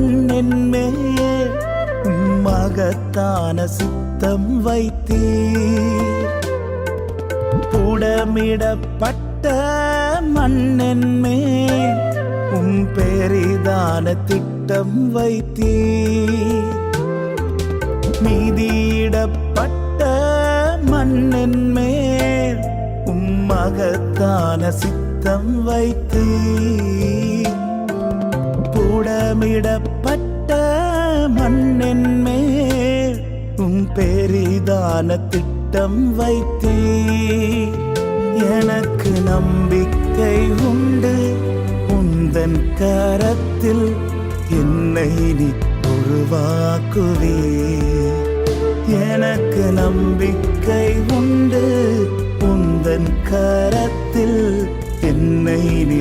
மண்ணின் மேல் மகத்தான சித்தம் வைத்தீர். புடமிடப்பட்ட மண்ணின் மேல் பெரிதான திட்டம் வைத்தீர். மீதியிடப்பட்ட மண்ணின் மேல் மகத்தான சித்தம் வைத்தீர். புடமிடப்பட்ட மண்ணின் மேல் பெரிதான திட்டம் வைத்தீர். எனக்கு நம்பிக்கை உண்டு, உந்தன் கரத்தில் என்னை நீ உருவாக்குவீர். எனக்கு நம்பிக்கை உண்டு, உந்தன் கரத்தில் என்னை நீ